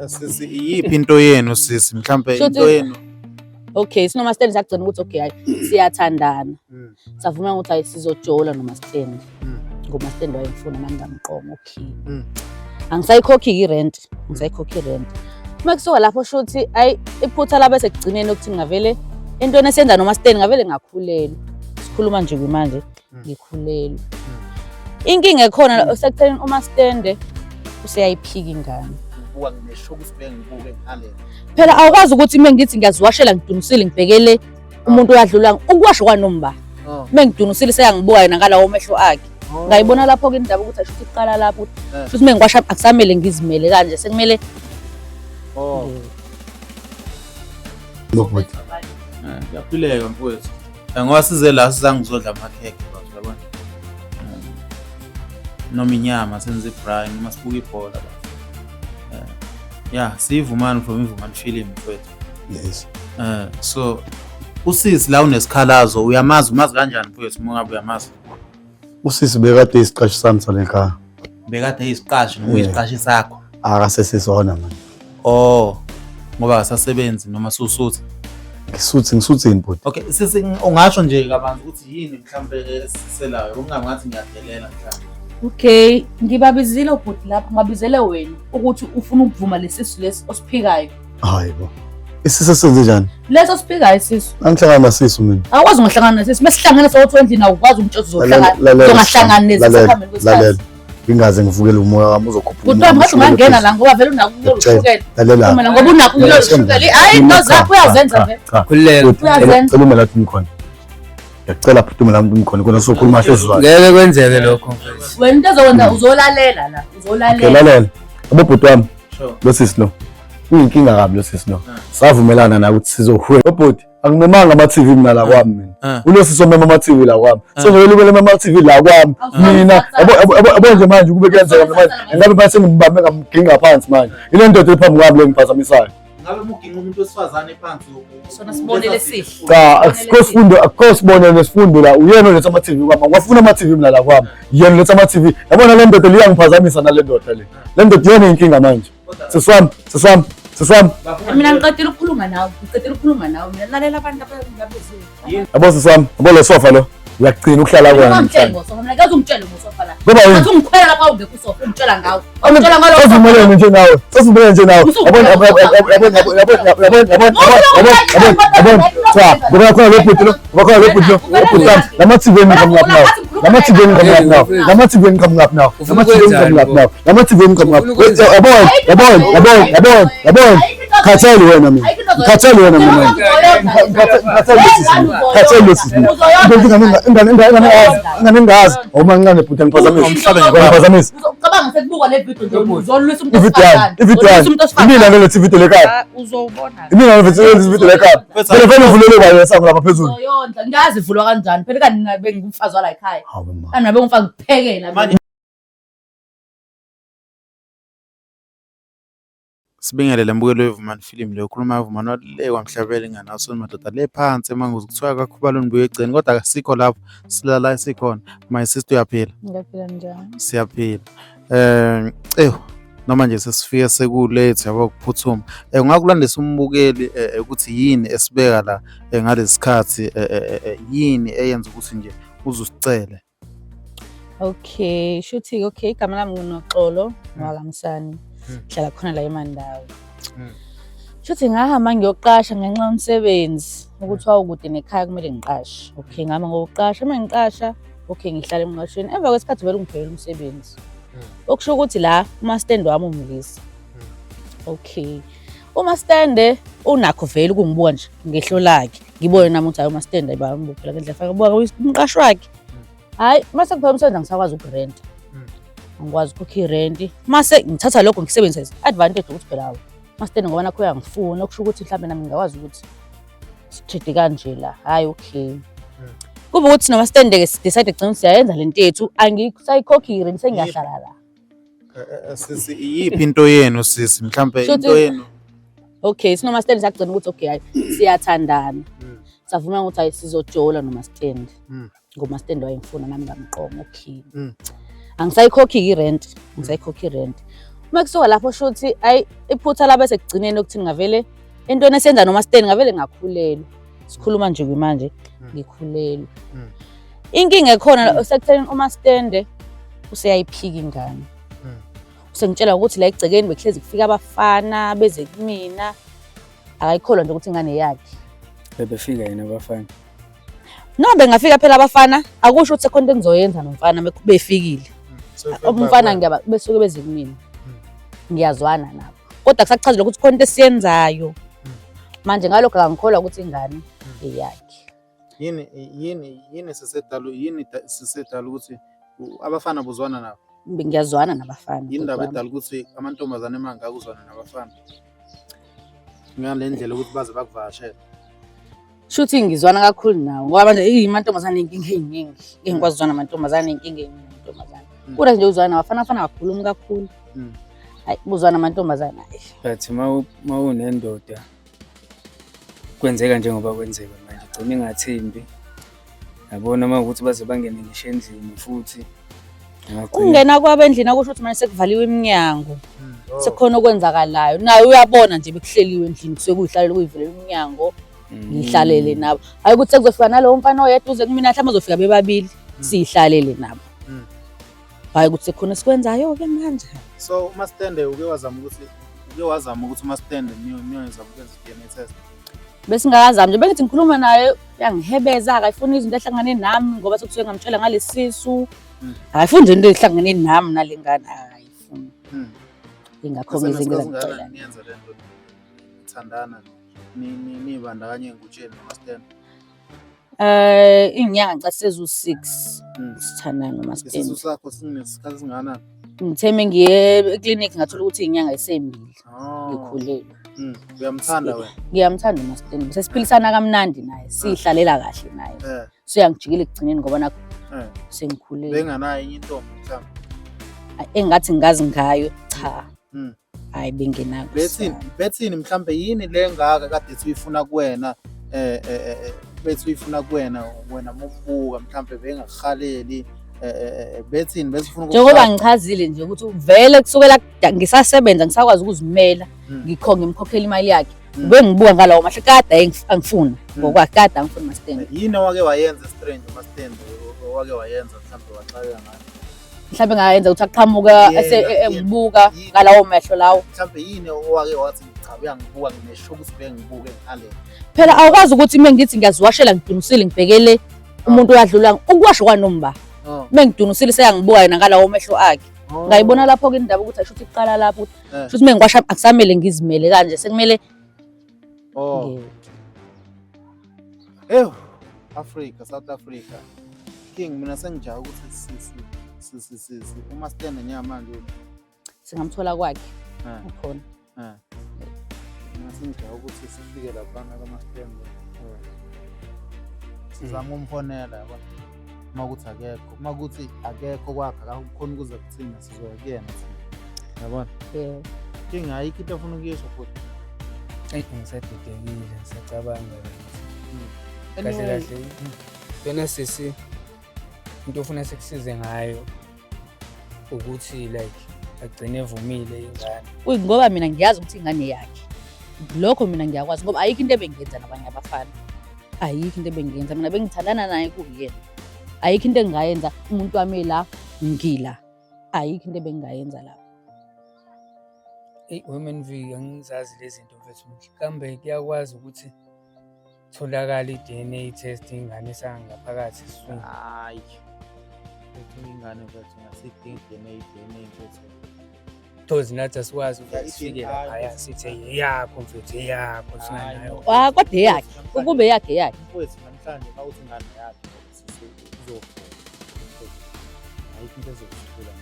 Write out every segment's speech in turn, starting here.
Sisi iyiphi into yenu sisi mhlambe into yenu? Okay, sinoma stand sakugcina ukuthi okay hayi siyathandana. Savuma ukuthi hayi sizojola noma stand. Ngoma stand wayengifuna nami ngamqomo okay. Angisayikhokhi irent, ngisayikhokhi irent. Uma kusuka lapho shuthi ayi iphutha labe sekugcineni ukuthi ngavele entweni esenza noma stand ngavele ngakhulelwa. Sikhuluma nje manje ngikhulelwa. Inkinga ekhona sekutheni uma stand useyayiphika ingane. Ubuka nginesho kusibeke ngibuke ngale. Phela awukwazi ukuthi uma ngithi ngiyaziwashela ngidunisile ngibhekele umuntu oyadlula ukuwasha kwanomba. Uma ngidunisile seyangibuka yena ngalawo mehlo akhe. Ngayibona lapho ke indaba ukuthi ashuthi iqala lapho. Futhi uma ngiwasha akusamele ngizimele kanje sekumele Ngiyaphileka mfowethu. Ngoba size la sizangizodla amakhekhe bathi yabona. Noma inyama senze braai noma sibuka ibhola bathi. Yeah, sivumani from ivumani film mfowethu. Yes. So usisi la unesikhalazo uyamazi umazi kanjani mfowethu uma ngabe uyamazi? Usisi bekade isiqashi sami salekhaya. Bekade isiqashi noma isiqashi sakho? Akasesizona manje. Oh. Ngoba akasasebenzi noma susuthi. Ngisuthini bhuti. Okay, sisi ungasho nje kabanzi ukuthi yini mhlambe esiselayo ungabe ngathi ngiyadelela mhlambe. Okay, ngibabizile ubhuti lapho ngabizele wena ukuthi ufuna ukuvuma lesisu lesi osiphikayo. Hayibo. Isisa senze njani? Leso osiphikayo isisu. Angihlangana nasisi mina. Awukwazi ungahlangana nasisi. Mesihlangana so endlini awukwazi umtshozo uzohlangana. Ungahlangana nesakhameni kwesikhathi. Ngingaze ngivukele umoya wami uzokhuphuka. Kodwa ngathi ungangena la ngoba vele unako ukuyoshukela. Lalela. Uma ngoba unako ukuyoshukela. Hayi into zakho uyazenza vele. Khululeka. Cela uma lathi ngikhona. Ngiyacela phuthume la muntu ngikhona kona sokhuluma sezizwana. Ngeke kwenzeke lokho. Wena into ezokwenza uzolalela la, uzolalela. Lalela. Abobhuti wami. Sure. Lo sisi lo. Uyinkinga kabi lo sisi lo. Savumelana na ukuthi sizohwela. Obhuti angimemanga ama-TV mina la kwami mina. Ulosisi omema ama-TV la kwami. Sengivele ubele ama-TV la kwami. Mina yabo nje manje kube kuyenzeka manje. Ngabe manje sengibambe ngamginga phansi manje. Ile ndoda ephambi kwami lo ngiphazamisayo. Ngabe muginqa umuntu wesifazane phansi sona sibonele sihle. Cha akukho sibonele nesifundo la uyena oletha ama-TV kwami. Ngiyafuna ama-TV mina la kwami. Yena oletha ama-TV. Yabona le ndoda liyangiphazamisa nale ndoda le. Le ndoda iyona inkinga manje. Siswami. Mina ngiqedile ukukhuluma nawe. Mina lalela abantu ababizile. Yabo siswami, yabo lo sofa lo. Uyaqina ukuhlala kona. Mina akaze ungitshele ngosofa la. Ngoba yini? Ngathi ungikhwela lapha ungekho usofa ungitshela ngawo. Ungitshela ngalo. Sesivumelene nje nawe. Cha, ngoba lo bhuti lo. Lama-TV yabona. Khathele wena mina. Ingazi uma ngane bhuti ngiphazamisa. Cabanga sekubuka le video nje uzolwisa umuntu wesifazane. Mina ngale TV lekhaya. Uzobona. Mina ngale TV lekhaya. Phela vele uvulele kwayo sango lapha phezulu. Zoyondla ngazi ivulwa kanjani. Phela kani nabe ngumfazi wala ekhaya. Kani nabe ngumfazi kuphekela. Sibingelele mbukelo wevumani film le ukhuluma uvumani wale kwamhlabele nganaso madoda le phansi emanguze kuthiwa kakhubaloni buye egcini kodwa akasikho lapho silala esikhona my sister uyaphila. Ngiyaphila njani? Siyaphila. Noma nje sesifika sekulate yabo kuphuthuma. Ungakulandisa umbukeli ukuthi yini esibeka la ngalesikhathi yini eyenza ukuthi nje uzusicele. Okay, shuthi okay igama lami nguNoxolo Mwakamsani. Ngihlala khona la eMandawi. Shuthi ngahamba ngiyoqasha ngenxa yomsebenzi ukuthi wawukude nekhaya kumele ngiqashe. Okay ngama ngokuqasha uma ngiqasha okay ngihlala emqashweni emva kwesikhathi vele ngiphelele umsebenzi. Okusho ukuthi la uma stand wami umlisa. Okay. Uma stand unakho vele ukungibuka nje ngehlo lakhe. Ngibone nami ukuthi hayi uma stand ayibambuka la ngendlela faka umqashi wakhe. Hayi mase kuphela umsebenzi ngisakwazi ukurent. Angikwazi ukukhi irent. Mase ngithatha lokho ngisebenzisa advantage ukuthi phela awu. Mastene ngoba nakho uyangifuna okusho ukuthi mhlambe nami ngikwazi ukuthi sitrade kanje la. Hayi okay. Kube ukuthi noma stand ke decide gcina siyayenza lento yethu angisayikhokhi irent sengiyahlala la. Sisi iyiphi into yenu sisi mhlambe into yenu? Okay, sinoma stand sakugcina ukuthi okay hayi siyathandana. Savuma ukuthi hayi sizojola noma stand. Ngoma stand wayengifuna nami ngamqomo okay. Angisayikhokhi irent, Uma kusuka lapho shuthi ayi iphutha labe sekugcineni okuthini ngavele entweni esenza noma stand ngavele ngakhulelwa. Sikhuluma nje manje ngikhulelwe. Inkinga ekhona sekutheni uma stand useyayiphika ingane. Usengitshela ukuthi la egcekeni bekuhlezi kufika abafana beze kumina. Akayikholwa nje ukuthi ingane yakhe. Bebefika yena abafana. No bengafika phela abafana akusho ukuthi sekhona into engizoyenza nomfana befikile. Umfana ngiyaba besuke beze kumina. Ngiyazwana nabo. Kodwa kusakuchazela ukuthi khona into esiyenzayo. Manje ngalokho angikholwa ukuthi ingane eyakhe. Yini sisedala ukuthi abafana buzwana nabo. Ngiyazwana nabafana. Yindaba edala ukuthi amantombazane emangaka uzwana nabafana. Ngale ndlela ukuthi baze bakuvashele. Shuthi ngizwana kakhulu nawo ngoba manje amantombazane inkinga eziningi. Engikwazi ukuzwana amantombazane inkinga eziningi. Kodwa nje uzwana abafana kakhuluma kakhulu. Hayi uzwana amantombazane. But mawunendoda kwenzeka njengoba kwenzeka manje gcina ingathembi. Yabona mawukuthi baze bangene ngisho endlini futhi ungena kwabo endlini akusho ukuthi manje sekuvaliwe iminyango. Sekukhona okwenzakalayo. Naye uyabona nje bekuhleliwe endlini kusuke kuyihlalele kuyivulela iminyango. Ngihlalele nabo. Hayi ukuthi sekuzofika nalowo mfana oyedwa uze kumina mhlawumbe bazofika bebabili sihlalele nabo. Hayi ukuthi sekhona sikwenzayo ke manje. So uma stand uke wazama ukuthi uma stand niyoyenza ukwenza i-DNA test. Bese ngakazama nje bengithi ngikhuluma naye yangihebeza akayifuni izinto ehlangane nami ngoba sekusuke ngamtshela ngalesisu. Akayifuni nje into ehlangane nami nalengane ayifuni. Ingakho ngizingela ngicela niyenza lento thandana nibandakanye engutsheni noma stand. Inyanga ngicase sezu6 sithana noma stand. Isisu sakho sinesikhathi singana. Ngitheme ngiye eclinic ngathola ukuthi inyanga esembili. Ngikhulelwe. Uyamthanda wena? Ngiyamthanda uMaStandi. Sesiphilisana kamnandi naye. Sihlalela kahle naye. Siyangijikela ekugcineni ngoba nakho sengikhulelwe. Benganayo intombi mhlawumbe. Engathi ngigazi ngayo cha. Hayi bengenayo. Bethini mhlambe yini le ngaka kade uyifuna kuwena bethi uyifuna kuwena wena mokubuka mhlambe bengahaleli bethini besifuna njengoba ngichazile nje ukuthi uvele kusukela ngisasebenza ngisakwazi ukuzimela ngikhonga imkhokhela imali yakhe bengibuka ngalawo mahle kade angifuna ngokwakade angifuna uMaStandi. Yini wake wayenza strange uMaStandi wake wayenza mhlambe waxaka ngayo mhlambe ngayenza ukuthi aqhamuka ebuka ngalawo mehlo lawo mhlambe yini owake wathi cha uyangibuka nginesho ukuthi bengibuke ngale phela awukwazi ukuthi mengithi ngiyaziwashela ngidunisile ngibhekele umuntu oyadlula ukuwasha kwanomba mengidunisile seyangibuka yena ngalawo mehlo akhe ngayibona lapho ke indaba ukuthi asho ukuthi iqala lapho futhi mengikwasha akusamele ngizimele kanje sekumele Africa South Africa King mina sengijaha ukuthi uMaStandi nyamanje singamthola kwakhe ukhona mina sengijaha ukuthi sifike laphana kaMaStandi sizama umfonela yabo makuthi akekho makuthi akekho kwakhe akukhona ukuze kuthina sizoya kuyena yabona King ayikho into afuna ukuyisho futhi ngisadidekile ngisacabanga kahle yona sisi into ofuna sikusize ngayo ukuthi like agcine evumile ingane ngoba mina ngiyazi ukuthi ingane yakhe lokho mina ngiyakwazi ngoba ayikho into ebengenza nabanye abafana ayikho into ebengenza mina bengithandana naye kuyena ayikho into engayenza umuntu wami la ngila ayikho into ebengayenza lapho women v angizazi lezi zinto mfethu kambe kuyakwazi ukuthi tholakala i-DNA test ingane esangaphakathi esiswini hayi bethu ingane mfethu ngasidinga i-DNA mfethu thozi nathi asikwazi ukuthi sifike lapha sithi eyakho mfethu eyakho singanayo kodwa eyakhe ukube yakhe mfethu namhlanje mawuthi ingane yakhe uzofuna ayikho into ezokuthula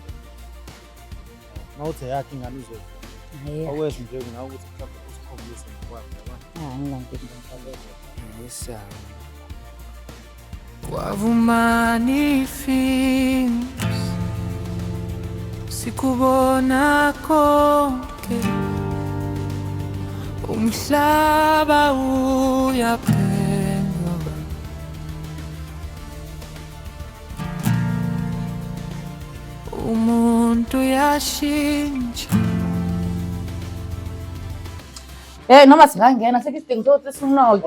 mawuthi yakhe ingane uzofuna awezi nje ngawukuthi mhlawumbe usikhombise ngokwakho yabona ngisa wavumani films sikubona konke umhlaba uyaphendwa umuntu yashintsha Noma singangena sekisidingo sokuthi sinoke.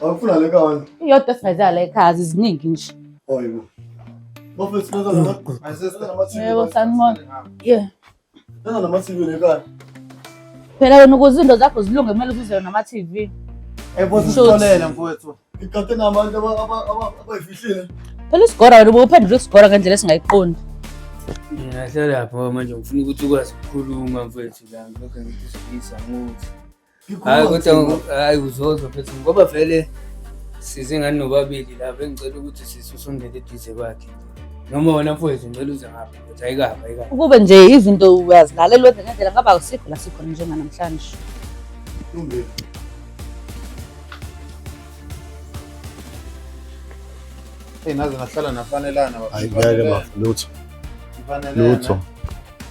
Awufuna le kawan. Iyodwa singayidlala la ekhaya ziningi nje. Hayibo. Bafethu benza nama Yebo sanibona. Yeah. benza nama-TV le kaya. Phela wena ukuze izinto zakho zilunge kumele uzuze nama-TV. Boss usixolele mfowethu. Ngikade nabantu abayifihlile. Phela isigora wena ubuphendula isigora ngendlela esingayiqondi. Ngiyahlala lapho manje ngifuna ukuthi ukwazi ukukhuluma mfethu la ngilokho ngikusiza ngokuthi. Hayi kodwa hayi uzozwa mfethu ngoba vele size ngani nobabili lapha engicela ukuthi sisusondele eduze kwakhe. Noma wena mfowethu ngicela uze ngapha ukuthi ayikapha. Ukube nje izinto uyazilalela wenze ngendlela ngaba asikho la sikhona njenganamhlanje. Kulungile. Naze ngahlala nafanelana Ayikeke bafuthu. Lutho.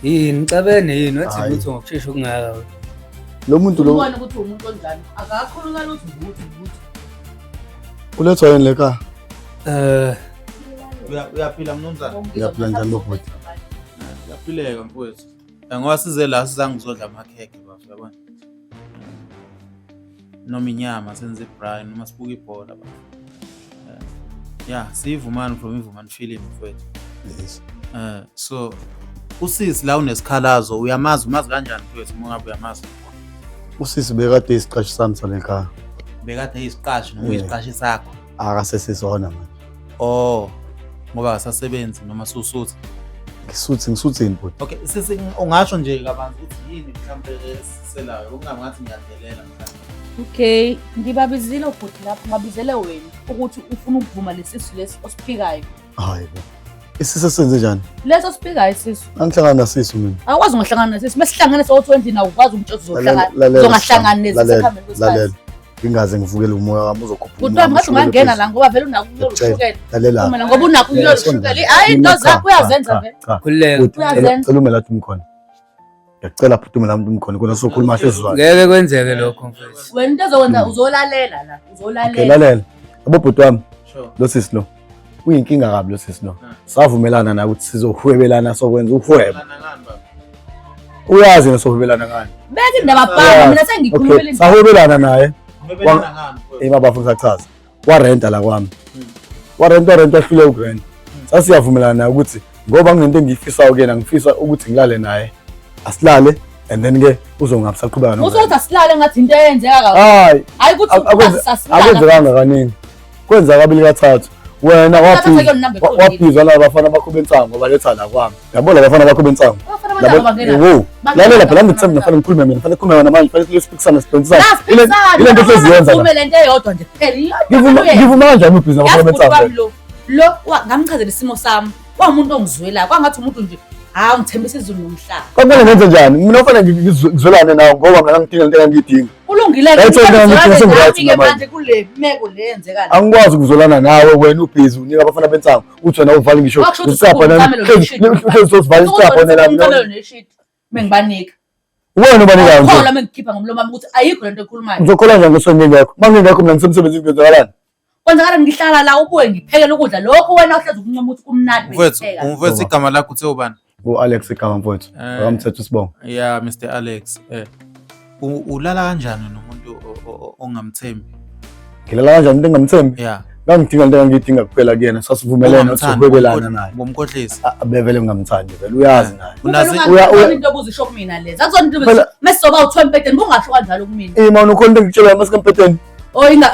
Yini ngicabene yini wathi lutho ngokusheshsha okungaka. Lo muntu lo Ubona ukuthi umuntu onjani. Akakhulunywa lutho ukuthi. ulethwa yini le kaya? uyaphila mnumzane. Uyaphila njani bafuthu? Uyaphileka mfowethu. Ngoba size la sizange uzodla amakhekhe bafu yabona. Noma inyama senze braai noma sibuka ibhola bafu. Yeah, siyivumani from Ivumani film mfowethu. Yes. So usisi la unesikhalazo umazi kanjani mfowethu uma ngabe uyamazi? Usisi bekade isiqashi sami sale kaya. Bekade isiqashi noma isiqashi sakho? Akasesizona manje. Oh. Ngoba akasasebenzi noma susuthi. Ngisuthini bhuti. Okay, sisi ungasho nje kabanzi ukuthi yini mhlambe esiselayo ungabe ngathi ngiyandelela mhlambe. Okay, ngibabizile ubhuti lapho ngabizele wena ukuthi ufuna ukuvuma lesisu lesi osiphikayo. Hayibo. Isisa senze njani? Leso osiphikayo sisu. Angihlangana nasisu mina. Awukwazi ungahlangana nesisu. Masihlangane so20 na ukwazi umtshozo zongahlangana nezisikhambeni kwesikhathi. Lalela. Ngingaze ngivukele umoya wami uzokhuphuka. Kodwa ngathi ungangena la ngoba vele unakho ukuyoshukela. Lalela. Mina ngoba unakho ukuyoshukela. Hayi into zakho uyazenza vele. Khululeka. Ngicela umela lathi umkhona. Ngiyacela phuthume la muntu umkhona kona sokhuluma sezizwana. Ngeke kwenzeke lokho mfethu. Wena into ezokwenza uzolalela la. Okay, lalela. Abobhuti wami. Sure. Lo sisi lo. Uyinkinga kabi lo sisi lo. Savumelana na ukuthi sizohwebelana sokwenza uhwebo. Uyazi nesohwebelana ngani? Beka indaba baba mina sengikhulumela Okay, sahwebelana naye. Ubebelana ngani mfowethu? Baba ngisachaza. Warenta la kwami. Warenta ahlule ugrand. Sasiyavumelana ukuthi ngoba nginento engiyifisayo kuyena ngifisa ukuthi ngilale naye. Asilale and then ke uzongabisaqhubeka noma. uzothi asilale ngathi into eyenzeka kakhulu. Hayi. Hayi ukuthi Akwenzekanga kaningi. Kwenza kabili kathathu. Wena wabhizwa la bafana bakho bensango baletha la kwami. Yabona bafana bakho bensango. Yebo. Lalela phela ngithemba nafana ngikhulume mina. Fanele ukhulume namanje, fanele siphikisane sidonsana. Ile nto seziyenza la. Kumele into eyodwa nje kuphela. Ngivuma kanjani ubhiza bakho bensango? Lo ngamchazela isimo sami. Kwaumuntu ongizwela, kwangathi umuntu nje ngithembisa izulu nomhlaba. Kwamele ngenze njani? Mina ofanele ngizwelane nawe ngoba mina ngidinga into engiyidinga. Kulungile ke manje kule meko le yenzeka la. Angikwazi ukuzolana nawe wena ubhizi unika abafana bensango uthi wena uvale ngisho usapha nami sosivala isapha nami mengibanika wena ubanika nje khola mengikhipha ngomlomo wami ukuthi ayikho lento ekhulumayo ngizokhola nje ngesonto ngekho mangingekho mina ngisemsebenzini kwenzakalani kwenzakala ngihlala la ubuye ngiphekele ukudla lokho wena uhlezi ukuncoma ukuthi kumnandi bepheka mfowethu igama lakho uthe ubani? Alex igama mfowethu akamthethe usibongo. Yeah, Mr. Alex. Ulala kanjani nomuntu ongamthembi? Ngilala kanjani into engamthembi? Yeah. Ngangidinga into engiyidinga kuphela kuyena sasivumelene ukuthi sohwebelana naye. Ngomkhohlisi. Bevele ngingamthandi vele uyazi naye. unazi into obuzisho kumina lezi akuzona into mesizoba u2 empedeni bungasho kanjalo kumina. Manje ukhona into engitshela masikampetheni.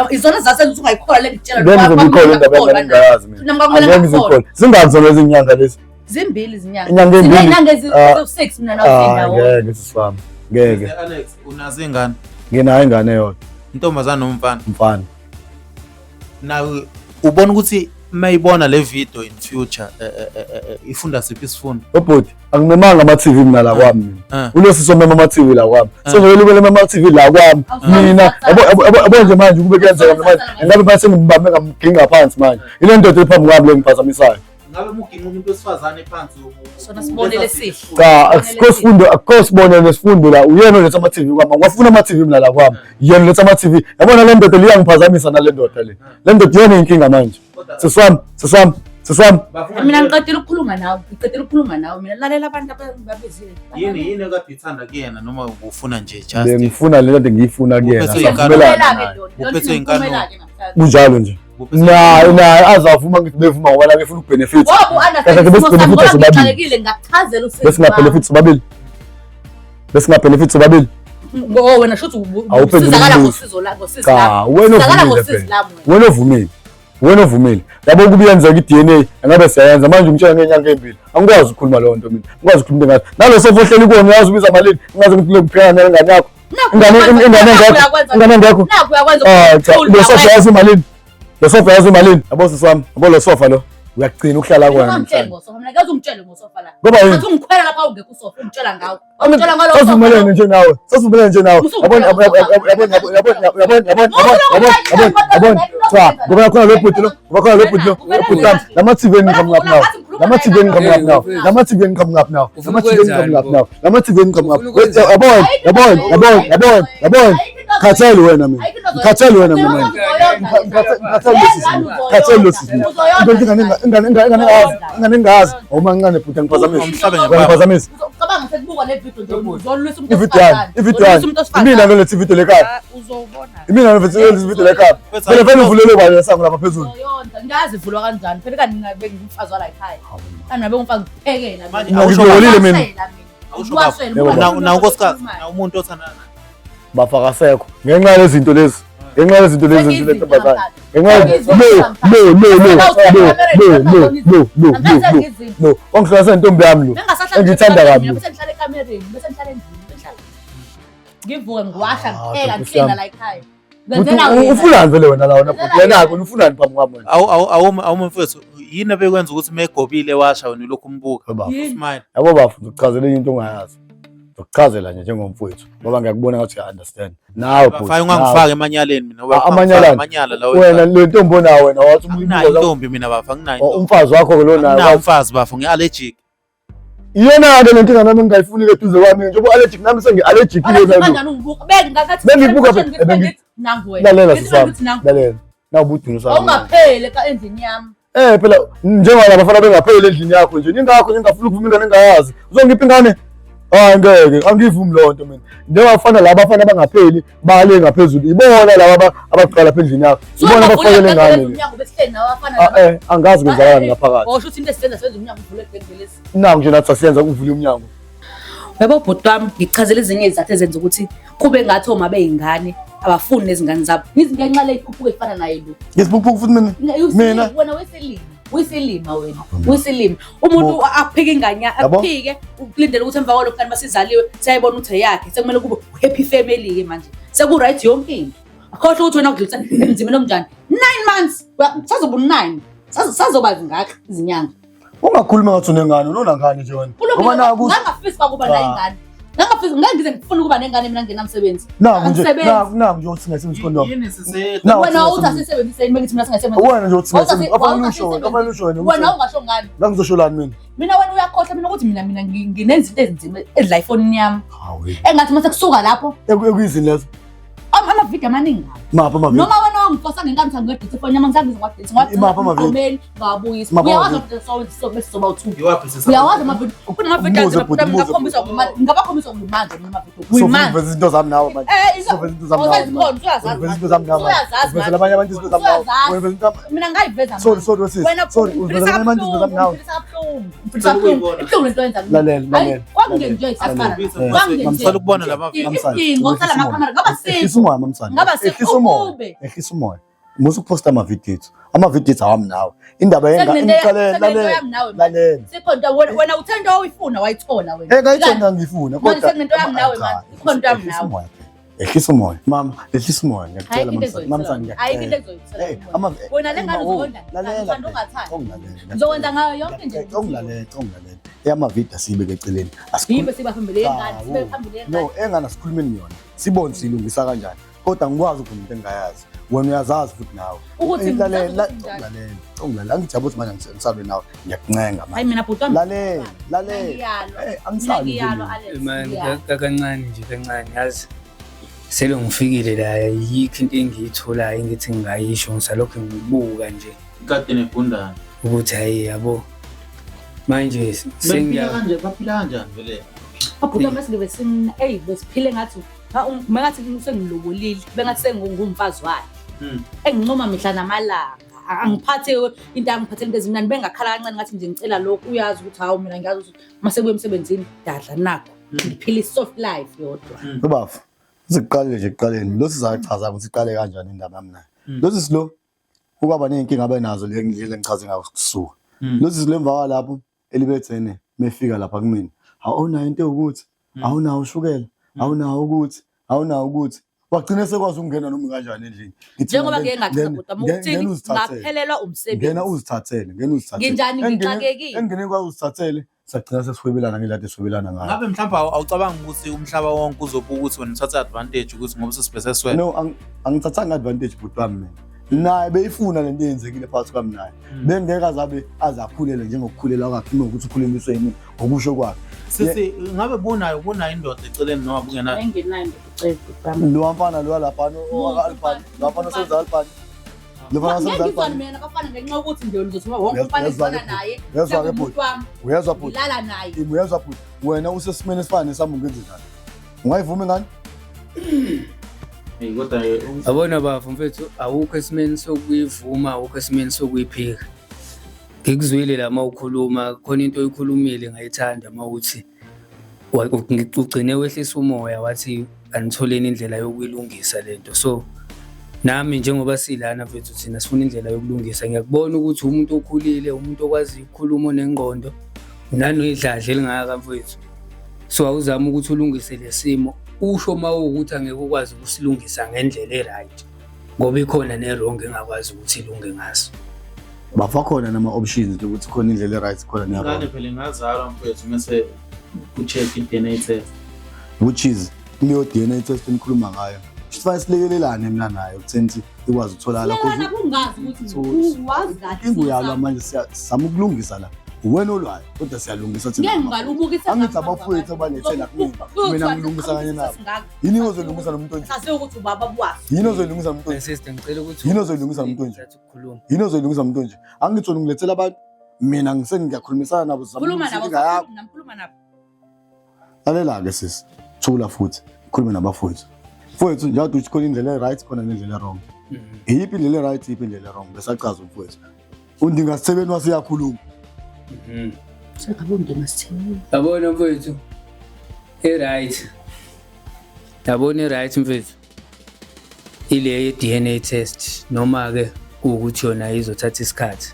Izona zasenza ukuthi ungayikhola le ngitshela lo. Ngizokukhola indaba engayazi mina. Angizikhola. Zingaki zona lezi nyanga lezi? Zimbili izinyanga. Inyanga embili. Inyanga ezi6 mina nawusindawo. Ngeke sisifama. Ngeke. Alex, unazo ingane? Nginayo ingane yodwa. Intombazana noma umfana? Umfana. Nawe ubona ukuthi mayibona le video in future ifunda siphi isifundo? Obhuti, angimemanga ama-TV mina la kwami mina. Unosisi omema ama-TV la kwami. Sengiyelukele ama-TV la kwami. Mina yabo nje manje kube kuyenzeka manje. Ngabe base ngibambe ngamginga phansi manje. Ile ndoda ephambi kwami lengiphazamisayo. Ngabe muginqa umuntu wesifazane phansi sona sibonele sihle. Cha, akukho sibonele nesifundo la. Uyena oletha ama-TV kwami. Ngwafuna ama-TV mina la kwami. Yena oletha ama-TV. Yabona le ndoda liyangiphazamisa nale ndoda le. Le ndoda iyona inkinga manje. Sesami Siswami. Mina ngiqedile ukukhuluma nawe mina lalela abantu ababizile. Yini ekade ithanda kuyena noma ufuna nje just Bengifuna le nto ngiyifuna kuyena. Uphethwe inkani Kunjalo nje. Naye azavuma ngithi bevuma ngoba la befuna ukubenefit. Ngixakekile ngakuchazela usizo. Bese ngabenefits babili. Bese ngabenefits babili. Ngo wena shothi usizakala ngosizo la ngosizo la. Wena ovumile. Yabo kubiyenzeka iDNA angabe siyayenza manje umtshela ngenyanga ezimbili. Angikwazi ukukhuluma lo nto mina. Ngikwazi ukukhuluma ngathi. Nalo sofohleli kuona uyazi ubiza malini. Ungaze ukuthi lokupheka nengane yakho. Ingane yakho. Nakho uyakwenza lo sofa yazi malini. Lo sofa yazi malini. Yabo siswami. Yabo lo sofa lo. Uyaqina ukuhlala kwayo. Mina ngaze ungitshele ngosofa la. Ngoba yini? Ngathi ungikhwela lapha ungekho usofa ungitshela ngawo. Ungitshela ngalo sofa. Sasivumelene nje nawe. Sasivumelene nje nawe. Yabona. Cha, ngoba khona lo bhuti lo. Ngoba khona lo bhuti lo. Ubhuti lama TV ngikhamngaphi nawo. Lama TV ngikhamngaphi nawo. Lama TV ngikhamngaphi nawo. Lama TV ngikhamngaphi nawo. Lama TV ngikhamngaphi. Yabona. Khathele wena mina. Khathele wena mina. Khathele lo sisi. Ingane ngazi. Uma ngane bhuti ngiphazamisa. Cabanga sekubuka le video nje uzolwisa umuntu Ividiyo. Mina lo lethi video lekhaya. Uzobona. Mina lo lethi video lekhaya. Phela uvulele bani sangu lapha phezulu. Yonke ngazi ivulwa kanjani. Phela kanti ngabe ngimfazi wala ekhaya. Kanti ngabe ngimfazi kuphekela manje. Ngizolile mina. Na unkosikazi na umuntu othandana. Bafakasekho. Ngenxa yezinto lezi. Ngenxa yezinto lezi lentombazane. No. Ongihlasa intombi yami lo. Engithanda kabi. Bese ngihlala ekamereni, bese ngihlala endlini, ngihlala. Ngivuke ngiwasha ngipheka ngihlala la ekhaya. Ufunani vele wena la wena bhuti yena akho ufunani phambi kwami wena. Awu mfowethu yini abekwenza ukuthi megobile washa wena lokhu umbuka. Smile. Yabo bafu ukuchazela into ongayazi. Ukuchazela nje njengomfowethu ngoba ngiyakubona ngathi uya understand. Nawe bhuti. Bafaya ungangifaka emanyaleni mina. Amanyala la wena le ntombi onayo wena wathi nginayo intombi mina bafa nginayo. Umfazi wakho lo nayo. Nginayo umfazi bafa ngiallergic. Iyona ke lenkinga nami ngingayifuni ke duze kwami njengoba allergic nami sengi-allergic le nalo. Kanjani ungibuka? Bengathi bengibuka nangu wena. Lalela sisami. Lalela. Nawubudini usami. Awungaphele ka endlini yami. Phela njengoba abafana bengapheli endlini yakho nje. Ningakho ngingafuna ukuvuma ingane engayazi. Uzongipha ingane? Ngeke angivumi lo nto mina. Njengabafana laba abafana abangapheli bale ngaphezulu. Ibona laba abaqala lapha endlini yakho. Ibona abafakele ingane. Angazi kwenzakani ngaphakathi. Osho ukuthi into esisenza senza umnyango uvule ebhengelesi. Nangu nje nathi asiyenza ukuvula umnyango. Yebo bhuti wami ngichazela ezinye izathu ezenza ukuthi kube ngathi oma beyingane abafuni nezingane zabo. Ngizingenxa le ikhuphuka efana naye lo. Ngisibukuphuka futhi mina. Wena weselima wena. Weselima. Umuntu aphike ingane aphike ukulindela ukuthi emva kwalo kani masizaliwe sayibona ukuthi yakhe sekumele kube happy family ke manje. Seku right yonke into. Akhohle ukuthi wena ukudlulisa emzimeni omnjani. 9 months. Sazoba 9. Sazoba zingaka izinyanga. Ungakhuluma ngathi unengane ulona ngane nje wena. Ngoba naku ngangafisa ukuba la ingane. Ngangafisa ngize ngifuna ukuba nengane mina nginamsebenzi. Nangu nje uthi ngasebenzi condom. Yini sise wena uthi asisebenzise mina ngithi mina singasebenzi. Wena nje uthi ngasebenzi afanele usho wena. Wena ungasho ngani? Ngangizosholani mina. Mina wena uyakhohlwa mina ukuthi mina nginenza into ezinzima edla iphone yami. Hawe. Engathi mase kusuka lapho ekuyizini lezo. Amavidiyo amaningi. Mapha amavidiyo. Noma wena wangifosa ngenkathi ngedate iphone yami ngisabiza ngwadate ngwadate ngabuyisa. Uyawazi ukuthi bese soba u2. Uyawazi amavidiyo. Kuna amavidiyo ngakhombisa ngabakhombisa ngimanje noma amavidiyo. Manje izinto zami nawe manje. Izinto zami nawe. Izinto zami nawe. Uveza labanye abantu izinto zami nawe. Mina ngayiveza. Sorry uveza labanye abantu izinto zami nawe. Lalela. Kwangenje isafana. Ngisala ukubona lama ngosala amakamera ngaba umoya mamsana. Ehlisa umoya. Musu posta ama-videos. Ama-videos awami nawe. Indaba lalela. Sekhona wena uthanda oyifuna wayithola wena. Ngayithola ngifuna kodwa sekunento yami nawe manje. Ikhona yami nawe. Ehlisa umoya. Mama, ehlisa umoya ngiyacela mamsana. Ayikho into ezoyithela. Wena lengane uzonda. Uthanda ungathanda. Ngizokwenza ngayo yonke nje. Ongilalela. Ama-video asiyibeke eceleni. Asibe sibaphambili yengane, sibe phambili yengane. No, engane asikhulumeni yona. Sibone silungisa kanjani. Kodwa ngikwazi ukuthi umuntu engayazi. Wena uyazazi futhi nawe. Ukuthi lalela. Angijabula ukuthi manje ngisalwe nawe. Ngiyakuncenga manje. Hayi mina bhuti wami. Lalela. Angisabi. Man kancane nje kancane yazi. Sele ngifikile la yikho into engiyitholayo ngithi ngingayisho ngisalokho ngibuka nje. Kade negundane. ukuthi hayi yabo manje baphila kanjani vele Abhuka masibe sina besiphile ngathi mengathi sengilobolile bengathi sengumfazi wakhe engincoma mihla namalanga angiphathe into angiphathe into ezimnandi bengakhala kancane ngathi nje ngicela lokho uyazi ukuthi hawu mina ngiyazi ukuthi mase kuye emsebenzini dadla nakho ngiphila i-soft life yodwa Bafu siqale nje ekuqaleni lo sizachaza ukuthi iqale kanjani indaba yami naye lo sisilo ukaba nenkinga abenazo le ngidlile ngichaze ngawo kusuka lo sisilemva kwalapho elibethene mefika lapha kumina awunayo into ukuthi awunawo ushukela awunawo ukuthi wagcina sekwazi ukungena noma kanjani endlini njengoba ngeke ngachaza ukuthi ngaphelelwa umsebenzi ngena uzithathele nginjani ngixakekile engene kwa uzithathele sagcina sesihwebelana ngelade sihwebelana ngayo ngabe mhlawumbe awucabanga ukuthi umhlaba wonke uzobuka ukuthi wena uthatha advantage ukuthi ngoba sesibhese swena no angithathanga advantage but wami mina naye beyifuna lento eyenzekile phakathi kwami naye bengeka zabe azakhulele njengokukhulela kwakhe ukuthi ukhuleliswe yini ngokusho kwakhe sithi ngabe ubona indoda eceleni noma bungenayo engenayo into lo mfana lo lapha Alpani lapha senza Alpani lo mfana senza Alpani mina kafana ngenxa yokuthi nje ngizothi wonke umfana esifana naye uyezwa bhuti ngilala naye uyezwa bhuti wena usesimene esifana nesami ungenze njani ungayivuma ngani kodwa abona bafu mfethu awukho esimeni sokuyivuma awukho esimeni sokuyiphika ngikuzwile lama ukhuluma khona into oyikhulumile ngayithanda mawuthi ugcine wehlisa umoya wathi anitholeni indlela yokuyilungisa lento so nami njengoba silana mfethu thina sifuna indlela yokulungisa ngiyakubona ukuthi umuntu okhulile umuntu okwazi ukukhuluma onengqondo nanoyidladla elingaka mfethu so awuzama ukuthi ulungise lesimo usho mawukuthi angeke ukwazi ukusilungisa ngendlela eright ngoba ikhona nerong engakwazi ukuthi ilunge ngaso bafa khona nama options ukuthi khona indlela eright khona nerong ngane phela ngazalwa mfethu mase ucheck i-DNA test which is leyo DNA test enikhuluma ngayo sifanele silekelelane mina nayo ukuthi ikwazi ukutholakala ukuthi kungazi ukuthi uwazi kahle inguyalwa manje siyazama ukulungisa la wena olwayo kodwa siyalungisa thina ngigalubukisa angithi abafowethu abalethela mina ngilungisa kanye nabo yini ozolungisa nomuntu onje asiyo ukuthi ubaba bwazi yini ozolungisa nomuntu onje sister ngicela ukuthi yini ozolungisa nomuntu onje ukukhuluma yini ozolungisa nomuntu onje angithi ngilethela abantu mina ngiyakhulumisana nabo khuluma nabo lalela ke sisi thula futhi khuluma nabafowethu mfowethu njengoba uthi khona indlela eright khona nendlela wrong iyiphi indlela eright iyiphi indlela wrong besachaza umfowethu undinga sisebeni wasiyakhuluma sekabonke masithini yabona mfethu right yabona right mfethu ile DNA test noma ke ukuthi yona izothatha isikhathi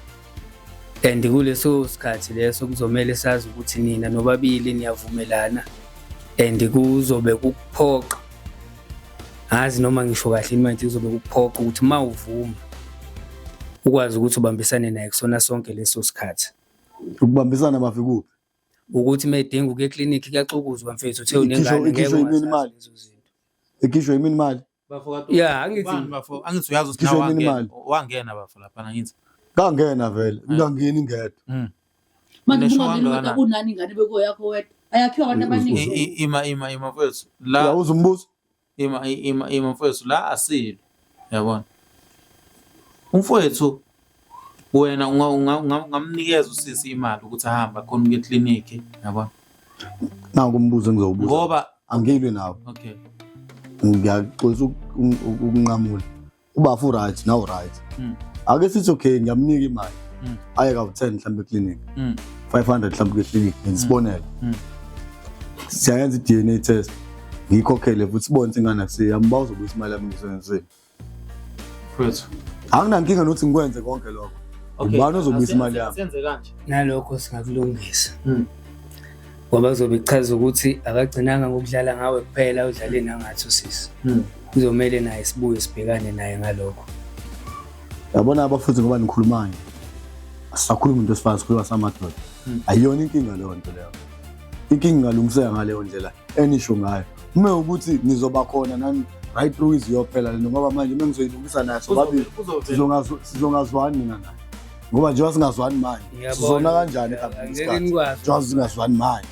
and kuleso sikhathi leso kuzomela sazi ukuthi nina nobabili niyavumelana and kuzobe kuphoqa azi noma ngisho kahle manje kuzobe kuphoqa ukuthi mawuvuma ukwazi ukuthi ubambisane naye kusona sonke leso sikhathi ukubambisana bafi kuphi ukuthi mayidinga ukuye eclinic kuyaxukuzwa mfethu uthe unengane ngeke imali ekishwe imini imali yeah angithi uyazi ukuthi wangena bafu lapha ngithi kangena vele ngangeni ingedwa manje ungangena unani ingane beko yakho wedwa ayakhiwa abantu abaningi ima mfethu la uza umbuzo ima mfethu la asilo yabona umfowethu wena ungamnikeza usisi imali ukuthi ahamba khona uye eclinic yabona nangu umbuzo engizowubuza ngoba angilwe nawe okay ngiyaxolisa ukunqamula ubafu right now right ake sithi okay ngiyamnika imali aye ka 10 mhlambe eclinic 500 mhlambe eclinic ngisibonela siyayenza i-DNA test ngikhokhele futhi sibone ingane akusiyamba uzobuza imali yami ngisebenzise mfethu anginankinga nokuthi ngikwenze konke lokho ubani ozobuza imali yami senze kanje nalokho singakulungisa ngoba kuzobe kuchaza ukuthi akagcinanga ngokudlala ngawe kuphela udlale nangathi usisi kuzomela naye sibuye sibhekane naye ngalokho yabona abafuthi ngoba nikhulumanye asisakhuluma into esifana sikhuluma samadoda ayiyona inkinga leyo nto leyo inkinga ngalungiseka ngaleyo ndlela enisho ngayo uma ukuthi nizoba khona nani right through iziyophela lento ngoba manje mengizoyilungisa naye sobabili sizongazwani mina naye ngoba nje wasingazwani manje sizona kanjani ngeke nikwazi nje singazwani manje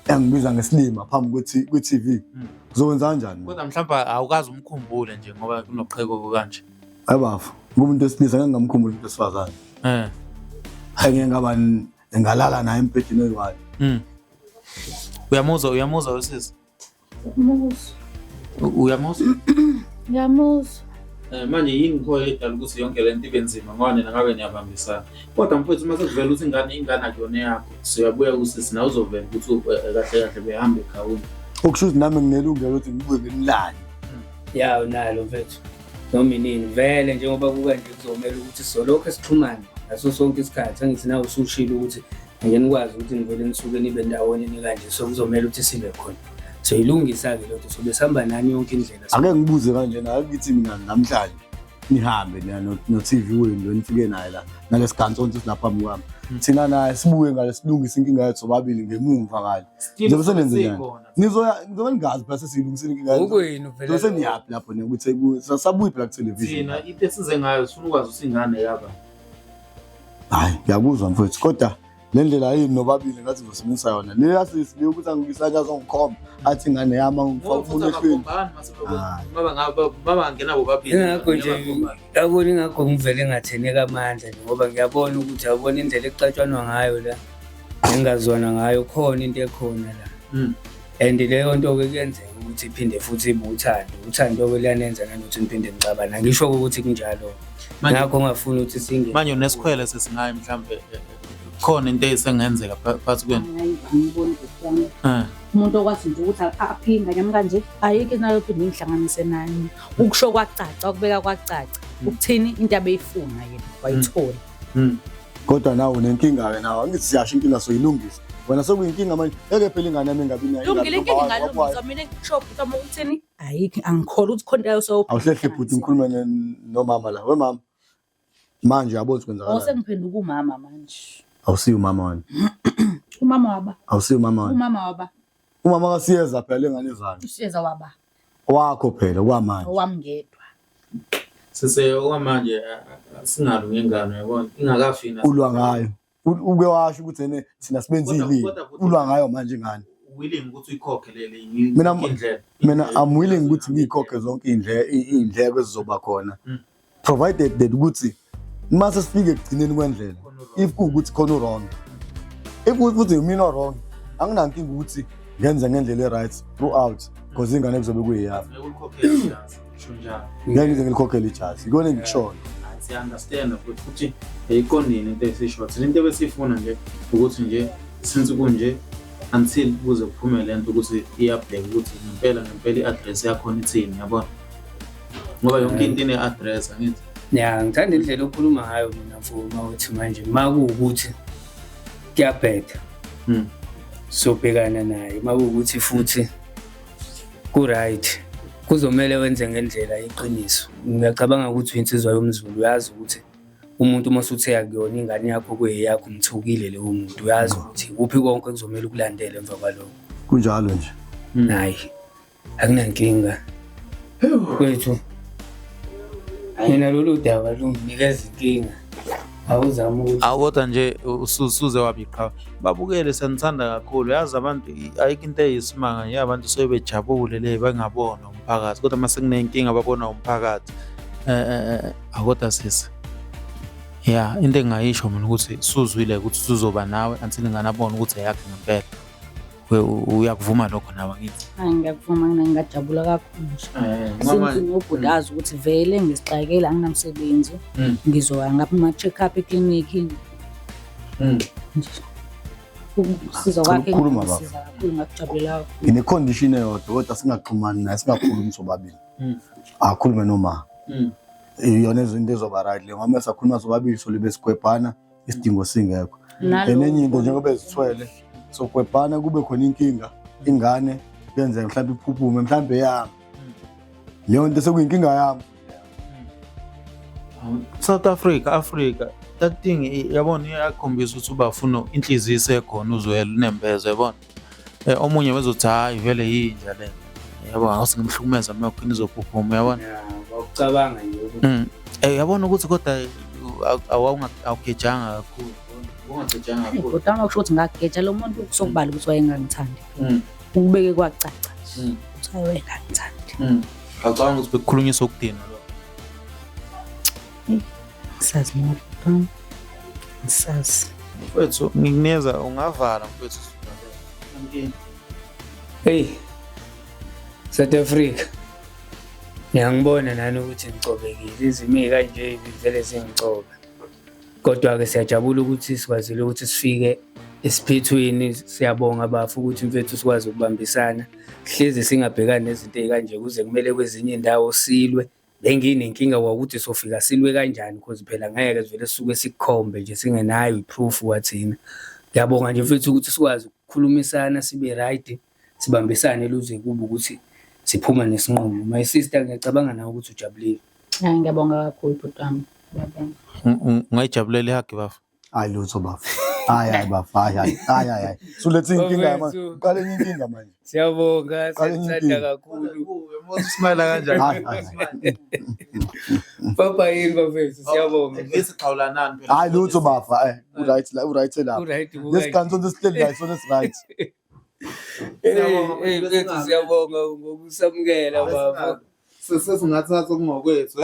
engibiza ngesilima phambi kwe-TV kuzokwenza kanjani kodwa mhlawumbe awukazi umkhumbule nje ngoba kunoqheko kanje ayibafu ngumuntu wesilisa ngeke ngamkhumbula umuntu wesifazane ngeke ngaba ngalala naye embhedeni oyi-1. Uyamuzwa wesisi? Uyamuzwa? Ngiyamuzwa. Manje yini pho edala ukuthi yonke le nto ibe nzima ngoba nina ngabe niyabambisana. Kodwa mfowethu uma sekuvela ukuthi ingane akuyona yakho, siyabuya kusisi nawe uzovela ukuthi kahle kahle behambe ekhawini. Okusho ukuthi nami nginelungelo ukuthi ngibuye ngimlane. Ya unalo mfethu. Noma inini vele njengoba kukanje kuzomela ukuthi solokho sixhumane ngaso sonke isikhathi angithi nawe usushilo ukuthi ngeke nikwazi ukuthi nivele nisuke nibe ndawonye nikanje so kuzomela ukuthi sibe khona. So ilungisa-ke lokho sobe sihamba nani yonke indlela. Ake ngibuze kanje na ngithi mina namhlanje nihambe no TV wenu lo nifike naye la nalesigantshonto silapha kwami. Thina naye sibuye ngale silungisa inkinga yethu sobabili ngemumva ngale. Ngizobe senenze njani? Ngizobe ngingazi phela silungisile inkinga yethu. Ngokwenu vele. Bese niyaphi lapho ukuthi sabuyi phela ku television. Thina into esize ngayo sifuna ukwazi usingane yaba. Hayi ngiyakuzwa mfowethu kodwa le ndlela yini nobabili ngathi ngosebenzisa yona. Le yasisi ukuthi angibisana zongikhomba athi ingane yami ngifuna ehlweni. Baba ngena bobabili. Ngakho nje yabona ingakho ngivele ngatheneka amandla ngoba ngiyabona ukuthi awubona indlela ekucatshwanwa ngayo la. Engazwana ngayo khona into ekhona la. And leyo nto ke kuyenzeka ukuthi iphinde futhi ibe uthando ke liyanenza nanokuthi niphinde nicabana. Ngisho ukuthi kunjalo. Ngakho ngafuna ukuthi singe. Manje unesikhwele sesingayi mhlambe khona into esengenzeka phakathi kwenu. Ngibona ukuthi umuntu okwazi nje ukuthi aphinga nyama kanje ayike nalo phinde ngihlanganise nani. Ukusho kwacaca ukubeka kwacaca ukuthini into abeyifuna yena wayithola. Kodwa nawe unenkinga ke nawe angithi siyasho inkinga soyilungisa. Wena sekuyinkinga manje eke phela ingane yami engabi nayo. Lungile inkinga ngalungisa mina ngisho ukuthi uma ukuthini ayike angikholwa ukuthi khona yayo so. Awuhlehle futhi ngikhuluma nomama la. We mama. Manje yabo sikwenzakala. Awusengiphenduka umama manje. Awusiyo umama wani. Umama waba. Awusiyo umama wani. Umama waba. Umama kasiyeza phela lengane zami. Usiyeza waba. Wakho phela kwamanje. Owamngedwa. Sise okwamanje singalu ngengane yabona ingakafina. Ulwa ngayo. Ube washo ukuthi thina sibenzile. Ulwa ngayo manje ingane. Willing ukuthi uyikhokhe lele indlela. Mina I'm willing ukuthi ngiyikhokhe zonke indleko ezizoba khona. Provided that ukuthi mase sifike ekugcineni kwendlela. If kuukuthi khona wrong. If ukuthi mina wrong, anginankinga ukuthi ngenze ngendlela eright throughout because ingane kuzobe kuyiyazi. Ngeke ngize ngikhokhele ijazi. Ikona engikushoyo. I understand ukuthi ikonini into esishort. Into ebesifuna nje ukuthi nje since kunje until kuze kuphume lento ukuthi iyabheka ukuthi ngempela i-address yakho ithini yabona. Ngoba yonke into ine-address angithi. Ya ngithanda indlela okhuluma ngayo mina mfowethu uthi manje makuwukuthi kuyabheka. Sobhekana naye makuwukuthi futhi ku right kuzomela wenze ngendlela iqiniso. Ngiyacabanga ukuthi insizwa yomZulu uyazi ukuthi umuntu uma usuthe yakuyona ingane yakho kweyakho umthukile leyo muntu uyazi ukuthi kuphi konke kuzomela ukulandela emva kwalokho. Kunjalo nje. Hayi. Akunankinga. Kwethu. Mina lolu daba lunginikeza inkinga. Awuzama ukuthi awodwa nje usuze wabiqhawe. Babukele sanithanda kakhulu. Yazi abantu ayikho into eyisimanga nje abantu sebejabule le bangabona umphakathi. Kodwa mase kunenkinga babona umphakathi. Akodwa sisi. Yeah, into engayisho mina ukuthi suzwile ukuthi suzoba nawe until nganabona ukuthi ayakhe ngempela. Uyakuvuma lokho nawe ngithi. Hayi ngiyakuvuma mina ngingajabula kakhulu nje. Ngifuna ukubhudaza ukuthi vele ngisixakele anginamsebenzi. Ngizoya ngapha ama check up eklinikini. Siza kwakhe ngisiza kakhulu ngakujabulela. Ine condition eyodwa kodwa singaxhumani naye singakhulumi sobabili. Akhulume noma. Iyona izinto ezoba right le ngoba sakhuluma sobabili so libe sigwebhana isidingo singekho. Enenye into njengoba ezithwele sogwebhana kube khona inkinga ingane yenze mhlawumbe iphuphume mhlawumbe yami. Leyo nto sekuyinkinga yami. South Africa that thing yabona iyakhombisa ukuthi ubafuna inhliziyo isekhona uzwela unembezo yabona. Omunye wezothi hayi vele yinja le. Yabona awusingimhlukumeza uma ukhona izophuphuma yabona. Awucabanga nje ukuthi yabona ukuthi kodwa awugejanga kakhulu. Ungagejanga kakhulu. Kodwa makusho ukuthi ngageja lo muntu kusokubala ukuthi wayengangithandi. Ukubeke kwacaca nje. Uthi wayengangithandi. Awucabanga ukuthi bekukhulunyiswa ukudina lo. Sazi Sazi. Mfowethu ngikunikeza ungavala mfowethu. Hey, South Africa. Ngiyangibona nani ukuthi ngicobekile. Izimo ezikanje vele zingicoba. Kodwa-ke siyajabula ukuthi sikwazile ukuthi sifike esiphethweni. Siyabonga abafu ukuthi mfethu sikwazi ukubambisana. Hlezi singabhekani nezinto ezikanje kuze kumele kwezinye indawo silwe. Benginenkinga ukuthi sofika silwe kanjani because phela ngeke sivele sisuke sikukhombe nje singenayo iproof wathina. Ngiyabonga nje mfethu ukuthi sikwazi ukukhulumisana sibe right, sibambisane luze kube ukuthi siphuma nesinqumo. My sister ngiyacabanga nawe ukuthi ujabulile. Hayi ngiyabonga kakhulu bhuti wami. Ngiyabonga. Ungayijabulela ihagi bafu. Hayi lutho bafu. Hayi bafu. Hayi. Sulethe inkinga manje. Uqale enye inkinga manje. Siyabonga, sithanda kakhulu. Smile kanjani? Papa yini bafethu, siyabonga. Ngesiqhawulanani phela. Hayi lutho bafu. Uright la. Uright, Lesikanto sesihleli la sona right. Siyabonga ngokusamukela baba. Sesingathatha kungokwethu.